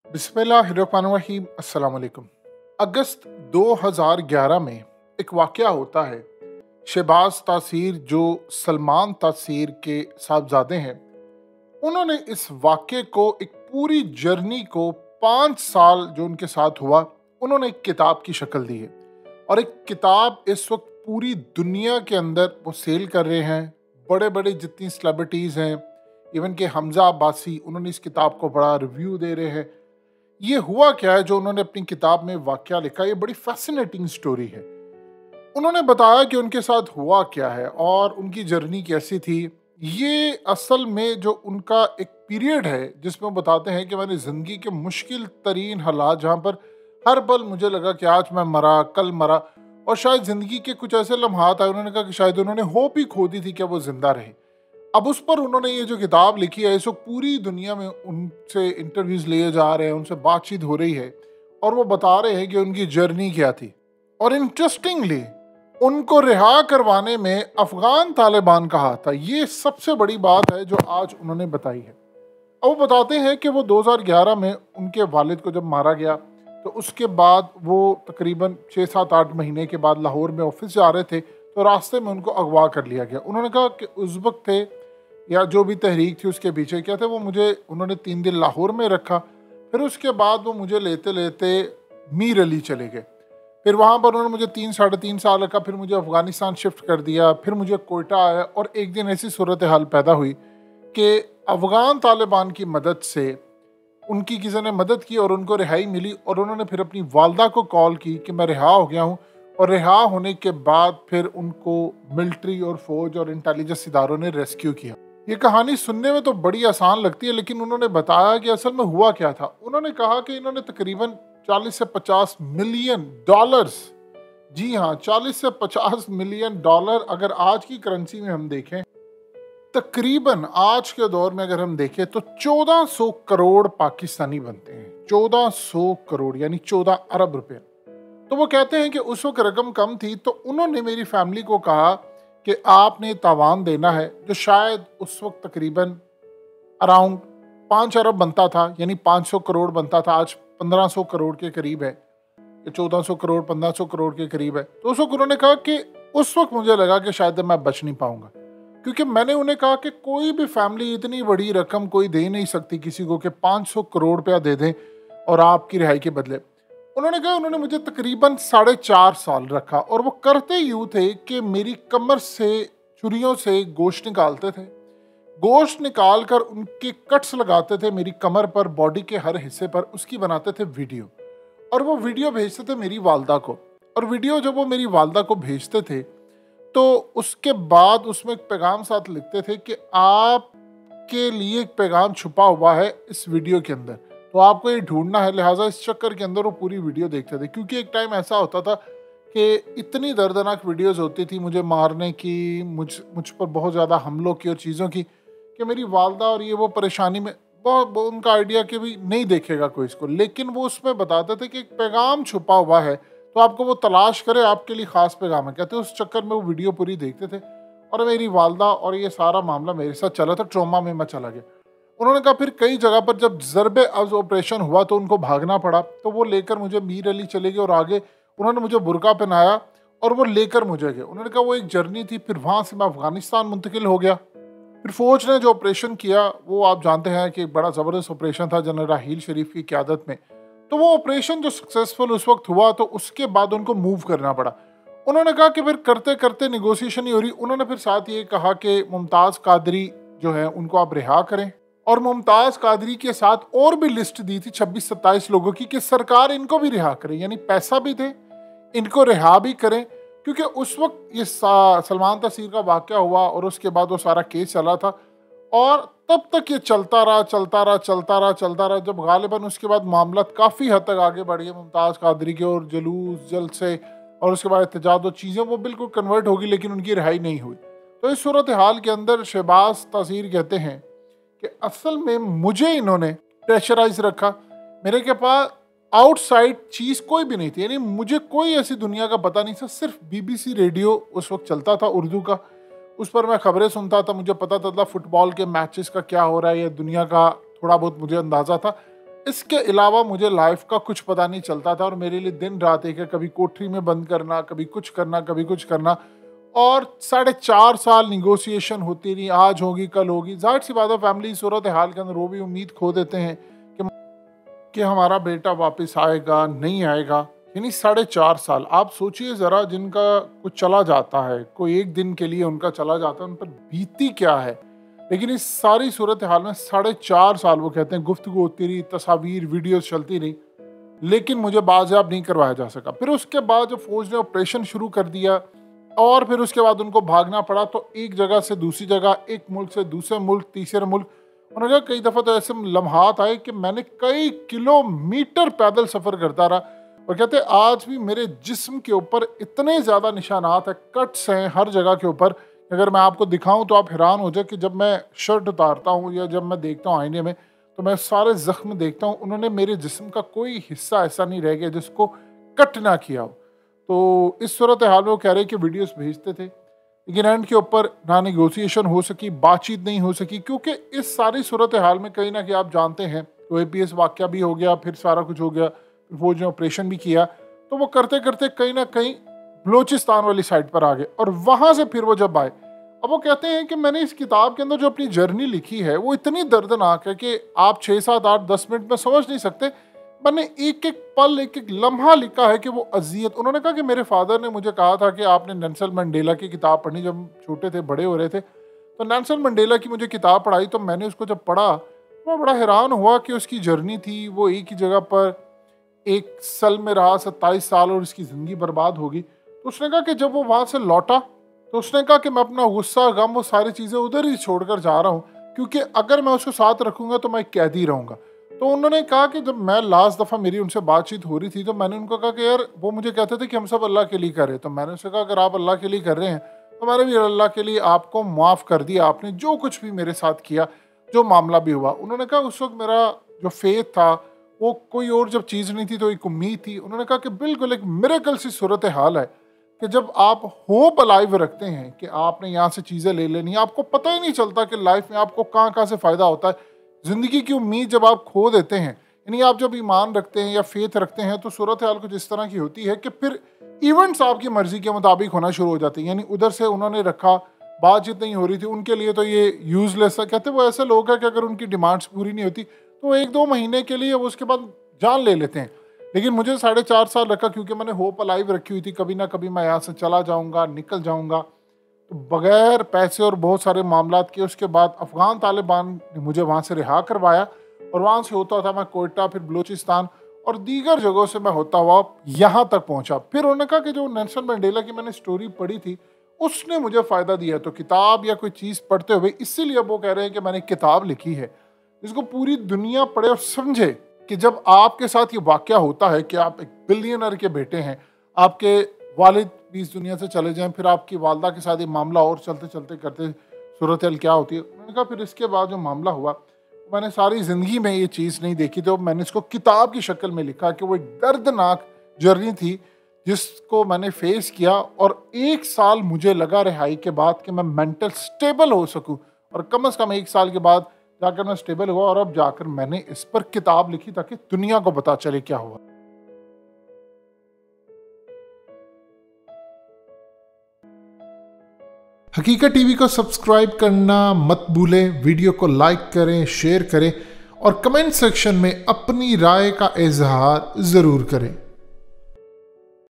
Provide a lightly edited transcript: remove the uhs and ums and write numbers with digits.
बिस्मिल्लाहिर्रहमानिर्रहीम अस्सलाम वालेकुम। अगस्त 2011 में एक वाक़या होता है। शहबाज तासीर जो सलमान तासीर के साहबजादे हैं, उन्होंने इस वाक़ये को एक पूरी जर्नी को 5 साल जो उनके साथ हुआ, उन्होंने एक किताब की शक्ल दी है। और एक किताब इस वक्त पूरी दुनिया के अंदर वो सेल कर रहे हैं। बड़े बड़े जितनी सेलिब्रिटीज़ हैं, इवन के हमज़ा अब्बासी, उन्होंने इस किताब को बड़ा रिव्यू दे रहे हैं। ये हुआ क्या है जो उन्होंने अपनी किताब में वाक़या लिखा, ये बड़ी फैसिनेटिंग स्टोरी है। उन्होंने बताया कि उनके साथ हुआ क्या है और उनकी जर्नी कैसी थी। ये असल में जो उनका एक पीरियड है जिसमें वो बताते हैं कि मैंने ज़िंदगी के मुश्किल तरीन हालात, जहाँ पर हर पल मुझे लगा कि आज मैं मरा, कल मरा, और शायद ज़िंदगी के कुछ ऐसे लम्हात आए, उन्होंने कहा कि शायद उन्होंने होप ही खो दी थी कि वो ज़िंदा रहे। अब उस पर उन्होंने ये जो किताब लिखी है, इस वक्त पूरी दुनिया में उनसे इंटरव्यूज़ लिए जा रहे हैं, उनसे बातचीत हो रही है और वो बता रहे हैं कि उनकी जर्नी क्या थी। और इंटरेस्टिंगली उनको रिहा करवाने में अफ़गान तालिबान का हाथ था। ये सबसे बड़ी बात है जो आज उन्होंने बताई है। अब वो बताते हैं कि वो 2011 में उनके वालिद को जब मारा गया, तो उसके बाद वो तकरीबन 6-7-8 महीने के बाद लाहौर में ऑफिस जा रहे थे, तो रास्ते में उनको अगवा कर लिया गया। उन्होंने कहा कि उस वक्त थे, या जो भी तहरीक थी उसके पीछे क्या थे, वो मुझे उन्होंने 3 दिन लाहौर में रखा। फिर उसके बाद वो मुझे लेते लेते मीर अली चले गए। फिर वहाँ पर उन्होंने मुझे 3-3.5 साल रखा। फिर मुझे अफ़गानिस्तान शिफ्ट कर दिया। फिर मुझे कोयटा आया और एक दिन ऐसी सूरत हाल पैदा हुई कि अफ़गान तालिबान की मदद से उनकी किसी ने मदद की और उनको रिहाई मिली। और उन्होंने फिर अपनी वालदा को कॉल की कि मैं रिहा हो गया हूँ। और रिहा होने के बाद फिर उनको मिलिट्री और फौज और इंटेलिजेंस इदारों ने रेस्क्यू किया। ये कहानी सुनने में तो बड़ी आसान लगती है, लेकिन उन्होंने बताया कि असल में हुआ क्या था। उन्होंने कहा कि इन्होंने तकरीबन 40 से 50 मिलियन डॉलर्स, जी हाँ, 40 से 50 मिलियन डॉलर अगर आज की करेंसी में हम देखें, तकरीबन आज के दौर में अगर हम देखें तो 1400 करोड़ पाकिस्तानी बनते हैं। 1400 करोड़ यानी 14 अरब रुपए। तो वो कहते हैं कि उस वक्त रकम कम थी, तो उन्होंने मेरी फैमिली को कहा कि आपने तावान देना है, जो शायद उस वक्त तकरीबन अराउंड 5 अरब बनता था, यानी 500 करोड़ बनता था। आज 1500 करोड़ के करीब है, 1400 करोड़ 1500 करोड़ के करीब है। तो उस वक्त उन्होंने कहा कि उस वक्त मुझे लगा कि शायद मैं बच नहीं पाऊंगा, क्योंकि मैंने उन्हें कहा कि कोई भी फैमिली इतनी बड़ी रकम कोई दे नहीं सकती किसी को कि 500 करोड़ रुपया दे दें और आपकी रिहाई के बदले। उन्होंने कहा उन्होंने मुझे तकरीबन 4.5 साल रखा और वो करते यूँ थे कि मेरी कमर से छुरियों से गोश्त निकालते थे। गोश्त निकाल कर उनके कट्स लगाते थे मेरी कमर पर, बॉडी के हर हिस्से पर, उसकी बनाते थे वीडियो। और वो वीडियो भेजते थे मेरी वालदा को। और वीडियो जब वो मेरी वालदा को भेजते थे, तो उसके बाद उसमें एक पैगाम साथ लिखते थे कि आपके लिए एक पैगाम छुपा हुआ है इस वीडियो के अंदर, तो आपको ये ढूंढना है। लिहाजा इस चक्कर के अंदर वो पूरी वीडियो देखते थे, क्योंकि एक टाइम ऐसा होता था कि इतनी दर्दनाक वीडियोस होती थी मुझे मारने की, मुझ पर बहुत ज़्यादा हमलों की और चीज़ों की, कि मेरी वालदा और ये वो परेशानी में बहुत उनका आइडिया कि भी नहीं देखेगा कोई इसको। लेकिन वो उसमें बताते थे कि एक पैगाम छुपा हुआ है, तो आपको वो तलाश करे, आपके लिए ख़ास पैगाम है। कहते उस चक्कर में वो वीडियो पूरी देखते थे और मेरी वालदा और ये सारा मामला मेरे साथ चला था। ट्रॉमा में मैं चला गया। उन्होंने कहा फिर कई जगह पर जब ज़रबे अज़ ऑपरेशन हुआ तो उनको भागना पड़ा, तो वो लेकर मुझे मीर अली चले गए और आगे उन्होंने मुझे बुर्का पहनाया और वो लेकर मुझे गए। उन्होंने कहा वो एक जर्नी थी। फिर वहाँ से मैं अफ़गानिस्तान मुंतकिल हो गया। फिर फ़ौज ने जो ऑपरेशन किया, वो आप जानते हैं कि बड़ा ज़बरदस्त ऑपरेशन था जनरल राहील शरीफ की क़यादत में। तो वो ऑपरेशन जो सक्सेसफुल उस वक्त हुआ, तो उसके बाद उनको मूव करना पड़ा। उन्होंने कहा कि फिर करते करते निगोसिएशन ही हो रही। उन्होंने फिर साथ ये कहा कि मुमताज़ कादरी जो है उनको आप रिहा करें, और मुमताज़ कादरी के साथ और भी लिस्ट दी थी 26-27 लोगों की कि सरकार इनको भी रिहा करे, यानी पैसा भी दे, इनको रिहा भी करें। क्योंकि उस वक्त ये सलमान तासीर का वाक़या हुआ और उसके बाद वो सारा केस चला था, और तब तक ये चलता रहा, जब गालिबन उसके बाद मामला काफ़ी हद तक आगे बढ़ गए मुमताज़ कादरी के, और जुलूस जल्द से और उसके बाद एहतजाज और चीज़ें वो बिल्कुल कन्वर्ट होगी, लेकिन उनकी रिहाई नहीं हुई। तो इस सूरत हाल के अंदर शहबाज तासीर कहते हैं कि असल में मुझे इन्होंने प्रेशराइज रखा। मेरे के पास आउटसाइड चीज़ कोई भी नहीं थी, यानी मुझे कोई ऐसी दुनिया का पता नहीं था। सिर्फ BBC रेडियो उस वक्त चलता था उर्दू का, उस पर मैं खबरें सुनता था, मुझे पता था फुटबॉल के मैचेस का क्या हो रहा है, या दुनिया का थोड़ा बहुत मुझे अंदाज़ा था। इसके अलावा मुझे लाइफ का कुछ पता नहीं चलता था और मेरे लिए दिन रात एक है, कभी कोठरी में बंद करना, कभी कुछ करना, कभी कुछ करना। और 4.5 साल निगोशिएशन होती रही, आज होगी कल होगी। जाहिर सी बात है फैमिली सूरत हाल के अंदर वो भी उम्मीद खो देते हैं कि हमारा बेटा वापस आएगा नहीं आएगा। यानी 4.5 साल आप सोचिए ज़रा, जिनका कुछ चला जाता है, कोई एक दिन के लिए उनका चला जाता है, उन पर बीती क्या है। लेकिन इस सारी सूरत हाल में 4.5 साल वो कहते हैं गुफ्तगू होती रही, तस्वीर वीडियोस चलती रही, लेकिन मुझे बाजियाब नहीं करवाया जा सका। फिर उसके बाद जब फौज ने ऑपरेशन शुरू कर दिया और फिर उसके बाद उनको भागना पड़ा, तो एक जगह से दूसरी जगह, एक मुल्क से दूसरे मुल्क, तीसरे मुल्क। उन्होंने कहा कई दफ़ा तो ऐसे लम्हात आए कि मैंने कई किलोमीटर पैदल सफ़र करता रहा। और कहते आज भी मेरे जिस्म के ऊपर इतने ज़्यादा निशानात हैं, कट्स हैं हर जगह के ऊपर। अगर मैं आपको दिखाऊं तो आप हैरान हो जाए कि जब मैं शर्ट उतारता हूं या जब मैं देखता हूं आईने में, तो मैं सारे ज़ख्म देखता हूं। उन्होंने मेरे जिस्म का कोई हिस्सा ऐसा नहीं रह गया जिसको कट ना किया हो। तो इस सूरत हाल में वो कह रहे कि वीडियोस भेजते थे, लेकिन एंड के ऊपर ना नेगोशिएशन हो सकी, बातचीत नहीं हो सकी, क्योंकि इस सारी सूरत हाल में कहीं ना कहीं आप जानते हैं तो APS वाक़या भी हो गया, फिर सारा कुछ हो गया, फौज ने ऑपरेशन भी किया। तो वो करते करते कहीं ना कहीं बलोचिस्तान वाली साइड पर आ गए और वहाँ से फिर वो जब आए, अब वो कहते हैं कि मैंने इस किताब के अंदर जो अपनी जर्नी लिखी है वो इतनी दर्दनाक है कि आप 6, 7, 8, 10 मिनट में समझ नहीं सकते। मैंने एक एक पल, एक एक लम्हा लिखा है कि वो अजियत। उन्होंने कहा कि मेरे फादर ने मुझे कहा था कि आपने नेल्सन मंडेला की किताब पढ़नी, जब छोटे थे, बड़े हो रहे थे, तो नेल्सन मंडेला की मुझे किताब पढ़ाई। तो मैंने उसको जब पढ़ा मैं बड़ा हैरान हुआ कि उसकी जर्नी थी, वो एक ही जगह पर एक सेल में रहा 27 साल और उसकी ज़िंदगी बर्बाद होगी। तो उसने कहा कि जब वो वहाँ से लौटा तो उसने कहा कि मैं अपना गुस्सा, गम, वो सारी चीज़ें उधर ही छोड़कर जा रहा हूँ, क्योंकि अगर मैं उसको साथ रखूँगा तो मैं कैदी रहूँगा। तो उन्होंने कहा कि जब मैं लास्ट दफ़ा मेरी उनसे बातचीत हो रही थी तो मैंने उनको कहा कि यार, वो मुझे कहते थे कि हम सब अल्लाह के लिए कर रहे हैं। तो मैंने उससे कहा अगर आप अल्लाह के लिए कर रहे हैं तो मैंने भी अल्लाह के लिए आपको माफ़ कर दिया, आपने जो कुछ भी मेरे साथ किया, जो मामला भी हुआ। उन्होंने कहा उस वक्त मेरा जो फेथ था वो कोई और जब चीज़ नहीं थी तो एक उम्मीद थी। उन्होंने कहा कि बिल्कुल एक मिरेकल सी सूरत हाल है कि जब आप होप अलाइव रखते हैं कि आपने यहाँ से चीज़ें ले लेनी, आपको पता ही नहीं चलता कि लाइफ में आपको कहाँ कहाँ से फ़ायदा होता है। ज़िंदगी की उम्मीद जब आप खो देते हैं, यानी आप जब ईमान रखते हैं या फेथ रखते हैं, तो सूरत हाल कुछ इस तरह की होती है कि फिर इवेंट्स आपकी मर्ज़ी के मुताबिक होना शुरू हो जाते हैं। यानी उधर से उन्होंने रखा, बातचीत नहीं हो रही थी, उनके लिए तो ये यूज़लेस है। कहते वो ऐसे लोग हैं कि अगर उनकी डिमांड्स पूरी नहीं होती तो 1-2 महीने के लिए, उसके बाद जान ले लेते हैं। लेकिन मुझे 4.5 साल रखा क्योंकि मैंने होप अलाइव रखी हुई थी, कभी ना कभी मैं यहाँ से चला जाऊँगा, निकल जाऊँगा। तो बग़ैर पैसे और बहुत सारे मामलात के उसके बाद अफ़गान तालिबान ने मुझे वहाँ से रिहा करवाया और वहाँ से होता था मैं कोयटा, फिर बलूचिस्तान और दीगर जगहों से मैं होता हुआ यहाँ तक पहुँचा। फिर उन्होंने कहा कि जो नेल्सन मंडेला की मैंने स्टोरी पढ़ी थी उसने मुझे फ़ायदा दिया। तो किताब या कोई चीज़ पढ़ते हुए, इसीलिए वो कह रहे हैं कि मैंने किताब लिखी है जिसको पूरी दुनिया पढ़े और समझे कि जब आपके साथ ये वाक़या होता है कि आप एक बिलियनर के बेटे हैं, आपके वालिद भी इस दुनिया से चले जाएं, फिर आपकी वालदा के साथ ये मामला और चलते चलते करते सूरत हाल क्या होती है। उन्होंने कहा फिर इसके बाद जो मामला हुआ, मैंने सारी ज़िंदगी में ये चीज़ नहीं देखी, तो मैंने इसको किताब की शक्ल में लिखा कि वो एक दर्दनाक जर्नी थी जिसको मैंने फेस किया और 1 साल मुझे लगा रिहाई के बाद कि मैं मेंटल स्टेबल हो सकूं, और कम से कम 1 साल के बाद जाकर मैं स्टेबल हुआ और अब जाकर मैंने इस पर किताब लिखी ताकि दुनिया को पता चले क्या हुआ। हकीकत टीवी को सब्सक्राइब करना मत भूलें, वीडियो को लाइक करें, शेयर करें और कमेंट सेक्शन में अपनी राय का इजहार ज़रूर करें।